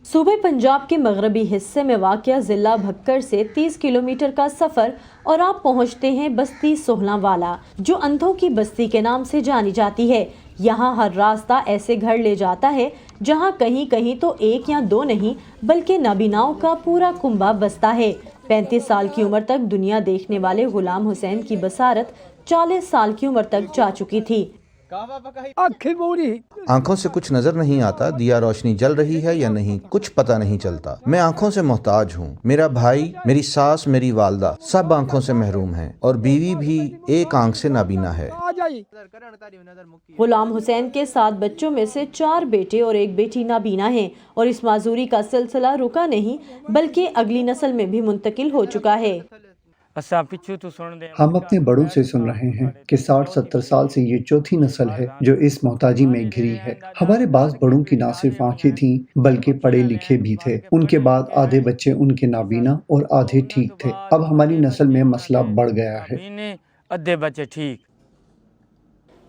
صوبے پنجاب کے مغربی حصے میں واقع ضلع بھکر سے 30 کلومیٹر کا سفر اور آپ پہنچتے ہیں بستی سہلاں والا، جو اندھوں کی بستی کے نام سے جانی جاتی ہے۔ یہاں ہر راستہ ایسے گھر لے جاتا ہے جہاں کہیں کہیں تو ایک یا دو نہیں بلکہ نابیناؤں کا پورا کنبہ بستا ہے۔ 35 سال کی عمر تک دنیا دیکھنے والے غلام حسین کی بصارت 40 سال کی عمر تک جا چکی تھی۔ آنکھوں سے کچھ نظر نہیں آتا، دیا روشنی جل رہی ہے یا نہیں کچھ پتہ نہیں چلتا۔ میں آنکھوں سے محتاج ہوں، میرا بھائی، میری ساس، میری والدہ سب آنکھوں سے محروم ہیں اور بیوی بھی ایک آنکھ سے نابینا ہے۔ غلام حسین کے 7 بچوں میں سے 4 بیٹے اور 1 بیٹی نابینا ہیں اور اس معذوری کا سلسلہ رکا نہیں بلکہ اگلی نسل میں بھی منتقل ہو چکا ہے۔ ہم اپنے بڑوں سے سن رہے ہیں کہ 60-70 سال سے یہ چوتھی نسل ہے جو اس محتاجی میں گھری ہے۔ ہمارے بعض بڑوں کی نہ صرف آنکھیں تھیں بلکہ پڑھے لکھے بھی تھے۔ ان کے بعد آدھے بچے ان کے نابینا اور آدھے ٹھیک تھے۔ اب ہماری نسل میں مسئلہ بڑھ گیا ہے۔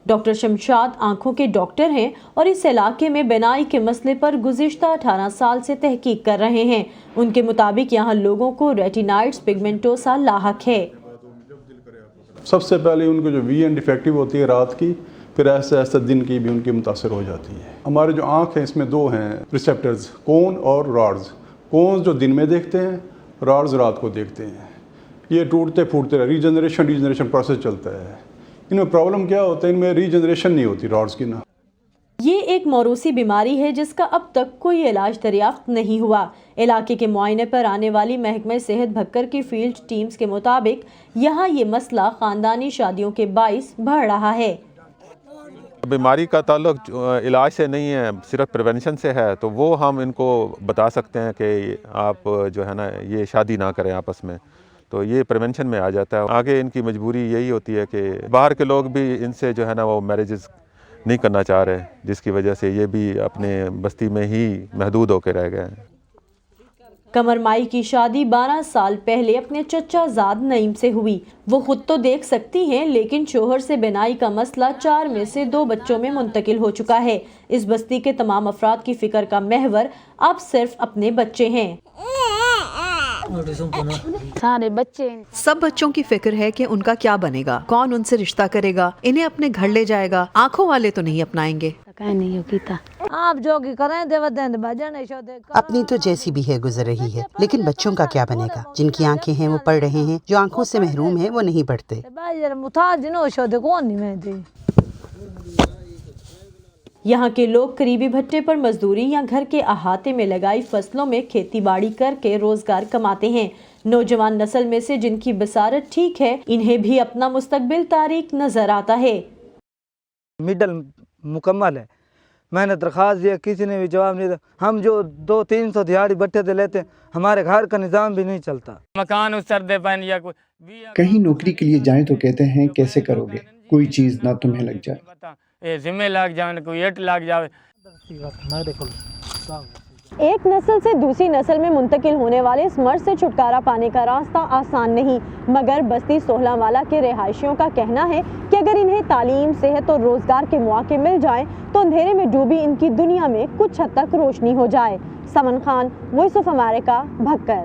ڈاکٹر شمشاد آنکھوں کے ڈاکٹر ہیں اور اس علاقے میں بینائی کے مسئلے پر گزشتہ 18 سال سے تحقیق کر رہے ہیں۔ ان کے مطابق یہاں لوگوں کو ریٹینائٹس پگمنٹوسا لاحق ہے۔ سب سے پہلے ان کو جو ویژن ڈیفیکٹو ہوتی ہے رات کی، پھر ایسے ایسے دن کی بھی ان کی متاثر ہو جاتی ہے۔ ہمارے جو آنکھ ہیں اس میں 2 ہیں ریسیپٹرز، کون اور راڈز۔ کونز جو دن میں دیکھتے ہیں، راڈز رات کو دیکھتے ہیں۔ یہ ٹوٹتے پھوٹتے ریجنریشن پروسیس چلتا ہے۔ ان میں پرابلم کیا ہوتا ہے، ان میں ریجنریشن نہیں ہوتی راڈز کی نا۔ یہ ایک موروثی بیماری ہے جس کا اب تک کوئی علاج دریافت نہیں ہوا۔ علاقے کے معائنے پر آنے والی محکمہ صحت بھکر کی فیلڈ ٹیمز کے مطابق یہاں یہ مسئلہ خاندانی شادیوں کے باعث بڑھ رہا ہے۔ بیماری کا تعلق علاج سے نہیں ہے، صرف پریونشن سے ہے، تو وہ ہم ان کو بتا سکتے ہیں کہ آپ جو ہے نا یہ شادی نہ کریں آپس میں، تو یہ پریونشن میں آ جاتا ہے۔ آگے ان کی مجبوری یہی ہوتی ہے کہ باہر کے لوگ بھی ان سے جو ہے نا وہ میرجز نہیں کرنا چاہ رہے، جس کی وجہ سے یہ بھی اپنے بستی میں ہی محدود ہو کے رہ گئے ہیں۔ قمر مائی کی شادی 12 سال پہلے اپنے چچا زاد نعیم سے ہوئی۔ وہ خود تو دیکھ سکتی ہیں لیکن شوہر سے بینائی کا مسئلہ 4 میں سے 2 بچوں میں منتقل ہو چکا ہے۔ اس بستی کے تمام افراد کی فکر کا محور اب صرف اپنے بچے ہیں۔ سب بچوں کی فکر ہے کہ ان کا کیا بنے گا، کون ان سے رشتہ کرے گا، انہیں اپنے گھر لے جائے گا۔ آنکھوں والے تو نہیں اپنائیں گے۔ اپنی تو جیسی بھی ہے گزر رہی ہے، لیکن بچوں کا کیا بنے گا؟ جن کی آنکھیں ہیں وہ پڑھ رہے ہیں، جو آنکھوں سے محروم ہیں وہ نہیں پڑھتے۔ یہاں کے لوگ قریبی بھٹے پر مزدوری یا گھر کے احاطے میں لگائی فصلوں میں کھیتی باڑی کر کے روزگار کماتے ہیں۔ نوجوان نسل میں سے جن کی بصارت ٹھیک ہے، انہیں بھی اپنا مستقبل تاریک نظر آتا ہے۔ مڈل مکمل ہے، میں نے درخواست دیا، کسی نے بھی جواب نہیں دیا۔ ہم جو 200-300 دیہڑی بٹھے دے لیتے ہیں، ہمارے گھر کا نظام بھی نہیں چلتا۔ مکان اسر دے پائیں یا کوئی کہیں نوکری کے لیے جائیں تو کہتے ہیں کیسے کرو گے، کوئی چیز نہ تمہیں لگ جائے، ذمہ لگ جائے، کوئی ایٹ لگ جائے۔ ایک نسل سے دوسری نسل میں منتقل ہونے والے اس مرض سے چھٹکارا پانے کا راستہ آسان نہیں، مگر بستی سہلاں والا کے رہائشیوں کا کہنا ہے کہ اگر انہیں تعلیم، صحت اور روزگار کے مواقع مل جائیں تو اندھیرے میں ڈوبی ان کی دنیا میں کچھ حد تک روشنی ہو جائے۔ Suman Khan, voice of America, Bhakkar.